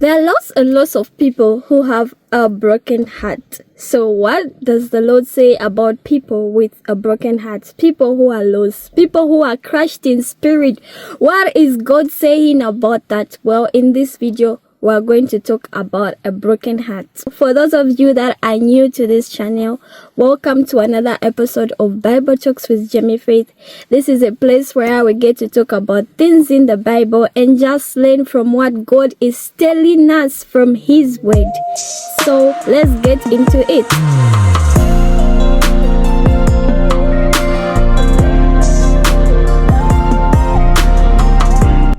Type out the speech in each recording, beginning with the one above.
There are lots of people who have a broken heart. So what does the Lord say about people with a broken heart? People who are lost, people who are crushed in spirit. What is God saying about that? Well, in this video, we're going to talk about a broken heart. For those of you that are new to this channel, welcome to another episode of Bible Talks with Jemmy Faith. This is a place where we get to talk about things in the Bible and just learn from what God is telling us from His Word. So let's get into it.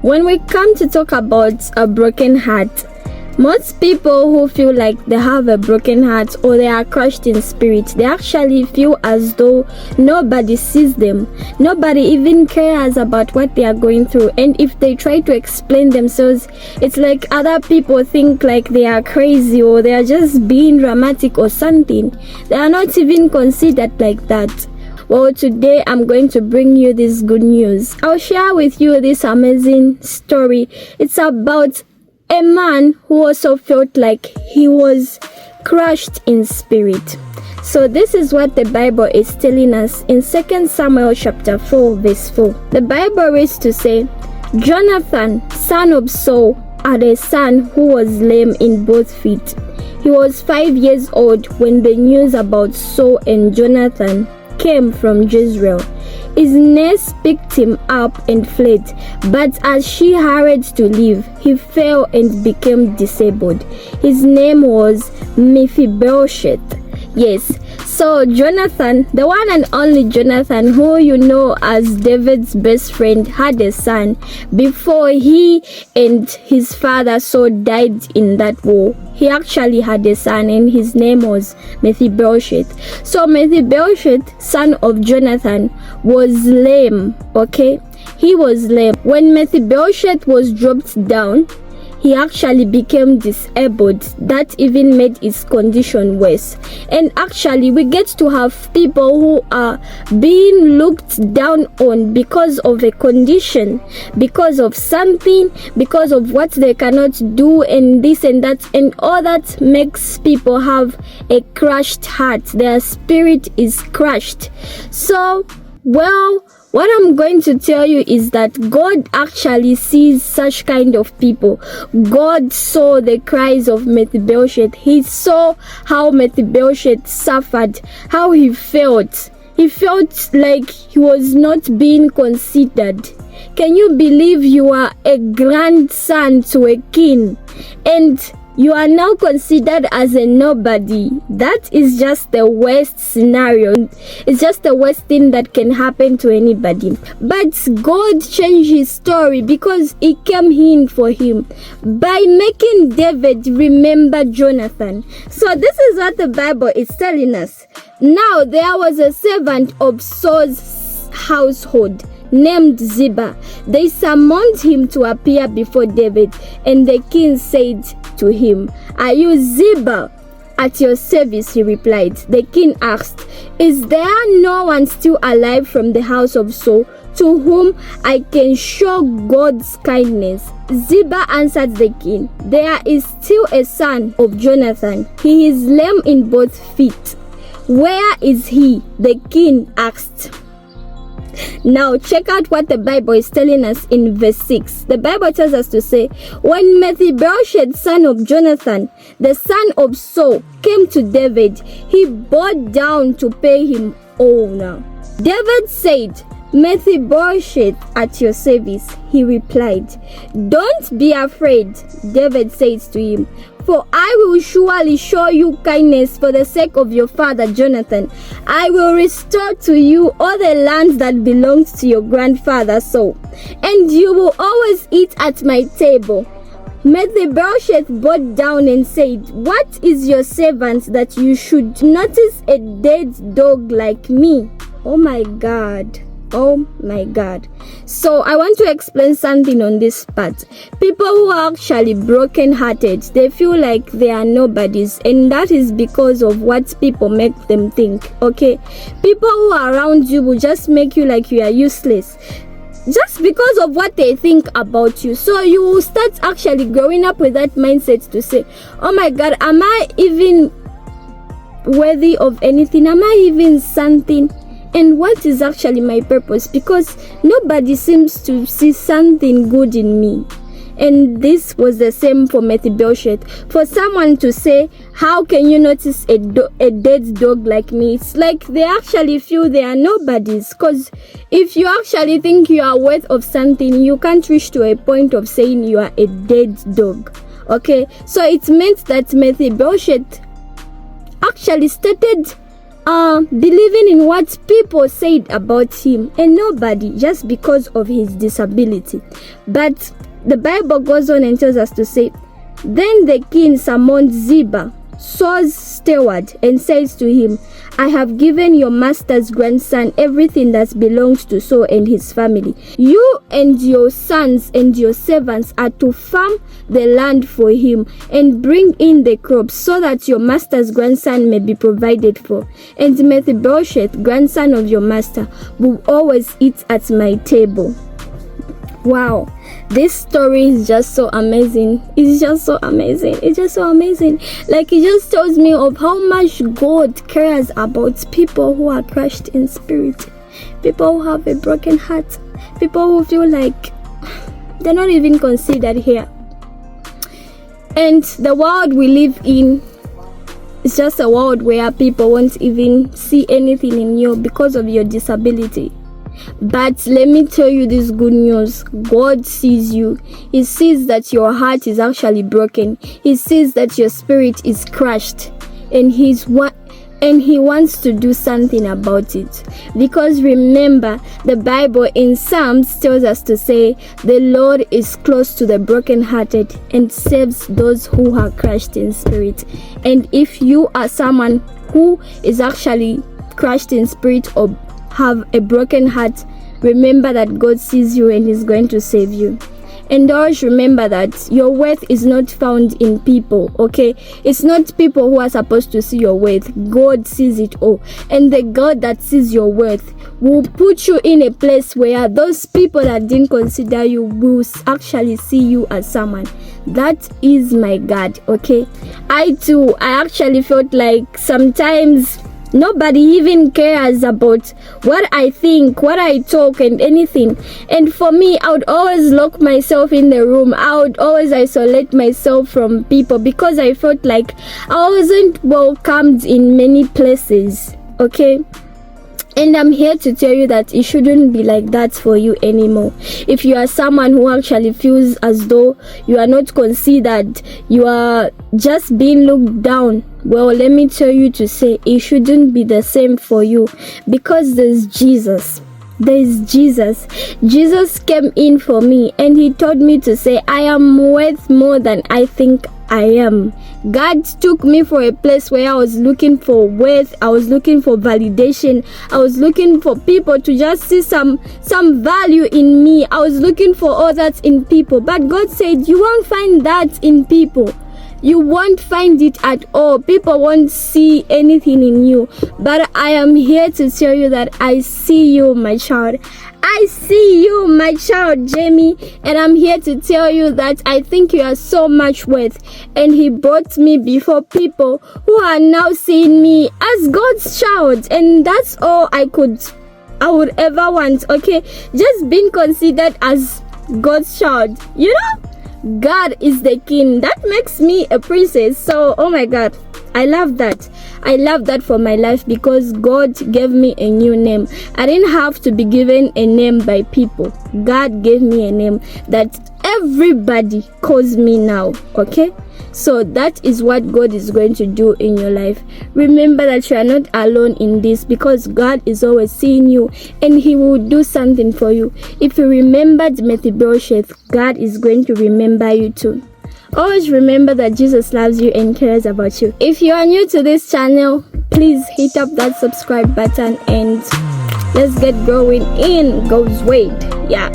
When we come to talk about a broken heart, most people who feel like they have a broken heart or they are crushed in spirit, they actually feel as though nobody sees them. Nobody even cares about what they are going through. And if they try to explain themselves, it's like other people think like they are crazy or they are just being dramatic or something. They are not even considered like that. Well, today I'm going to bring you this good news. I'll share with you this amazing story. It's about a man who also felt like he was crushed in spirit. So this is what the Bible is telling us in 2 Samuel chapter 4 verse 4. The Bible reads to say, Jonathan, son of Saul, had a son who was lame in both feet. He was 5 years old when the news about Saul and Jonathan came from Jezreel. His nurse picked him up and fled, but as she hurried to leave, he fell and became disabled. His name was Mephibosheth. Yes, so Jonathan, the one and only Jonathan, who you know as David's best friend, had a son before he and his father Saul died in that war. He actually had a son and his name was Mephibosheth. So Mephibosheth, son of Jonathan, was lame, okay? He was lame. When Mephibosheth was dropped down, he actually became disabled. That even made his condition worse. And actually, we get to have people who are being looked down on because of a condition, because of something, because of what they cannot do, and this and that, and all that makes people have a crushed heart. Their spirit is crushed. So, well, what I'm going to tell you is that God actually sees such kind of people. God saw the cries of Mephibosheth. He saw how Mephibosheth suffered, how he felt. He felt like he was not being considered. Can you believe you are a grandson to a king and you are now considered as a nobody? That is just the worst scenario. It's just the worst thing that can happen to anybody. But God changed his story because he came in for him by making David remember Jonathan. So this is what the Bible is telling us. Now there was a servant of Saul's household named Ziba. They summoned him to appear before David, and the king said to him, "Are you Ziba?" "At your service," he replied. The king asked, "Is there no one still alive from the house of Saul to whom I can show God's kindness?" Ziba answered the king, "There is still a son of Jonathan. He is lame in both feet." "Where is he?" the king asked. Now check out what the Bible is telling us in verse 6. The Bible tells us to say, when Mephibosheth, son of Jonathan, the son of Saul, came to David, he bowed down to pay him honor. David said, "Mephibosheth, at your service," he replied. "Don't be afraid," David says to him, "for I will surely show you kindness for the sake of your father Jonathan. I will restore to you all the lands that belonged to your grandfather Saul, and you will always eat at my table." Mephibosheth bowed down and said, "What is your servant that you should notice a dead dog like me?" Oh my God. Oh my God. So I want to explain something on this part. People who are actually broken-hearted, they feel like they are nobodies, and that is because of what people make them think, okay? People who are around you will just make you like you are useless. just because of what they think about you. So you will start actually growing up with that mindset to say, oh my God, am I even worthy of anything? Am I even something? And what is actually my purpose? Because nobody seems to see something good in me. And this was the same for Mephibosheth. For someone to say, how can you notice a dead dog like me? It's like they actually feel they are nobodies. Because if you actually think you are worth of something, you can't reach to a point of saying you are a dead dog. Okay? So it meant that Mephibosheth actually started believing in what people said about him and nobody, just because of his disability. But the Bible goes on and tells us to say, then the king summoned Ziba, Saul's steward, and says to him, I have given your master's grandson everything that belongs to Saul and his family. You and your sons and your servants are to farm the land for him and bring in the crops so that your master's grandson may be provided for. And Mephibosheth, grandson of your master, will always eat at my table. Wow, this story is just so amazing. It's just so amazing. It's just so amazing. Like, it just tells me of how much God cares about people who are crushed in spirit, people who have a broken heart, people who feel like they're not even considered here. And the world we live in is just a world where people won't even see anything in you because of your disability. But let me tell you this good news. God sees you. He sees that your heart is actually broken. He sees that your spirit is crushed, and He wants to do something about it. Because remember, the Bible in Psalms tells us to say, the Lord is close to the brokenhearted and saves those who are crushed in spirit. And if you are someone who is actually crushed in spirit or have a broken heart, remember that God sees you and He's going to save you. And always remember that your worth is not found in people, okay? It's not people who are supposed to see your worth. God sees it all. And the God that sees your worth will put you in a place where those people that didn't consider you will actually see you as someone. That is my God, okay? I actually felt like sometimes nobody even cares about what I think, what I talk, and anything. And for me, I would always lock myself in the room. I would always isolate myself from people because I felt like I wasn't welcomed in many places, okay? And I'm here to tell you that it shouldn't be like that for you anymore. If you are someone who actually feels as though you are not considered, you are just being looked down, well, let me tell you to say it shouldn't be the same for you, because there's Jesus. There is Jesus. Jesus came in for me and He told me to say I am worth more than I think I am. God took me for a place where I was looking for worth, I was looking for validation, I was looking for people to just see some value in me. I was looking for all that in people. But God said you won't find that in people. You won't find it at all. People won't see anything in you. But I am here to tell you that I see you, my child. I see you, my child, Jamie. And I'm here to tell you that I think you are so much worth. And He brought me before people who are now seeing me as God's child. And that's all I would ever want, okay? Just being considered as God's child, you know? God is the king. That makes me a princess. So, oh my God, I love that. I love that for my life because God gave me a new name. I didn't have to be given a name by people. God gave me a name that everybody calls me now, okay? So that is what God is going to do in your life. Remember that you are not alone in this because God is always seeing you and He will do something for you. If you remembered Mephibosheth, God is going to remember you too. Always remember that Jesus loves you and cares about you. If you are new to this channel, please hit up that subscribe button and let's get going in God's way. Yeah.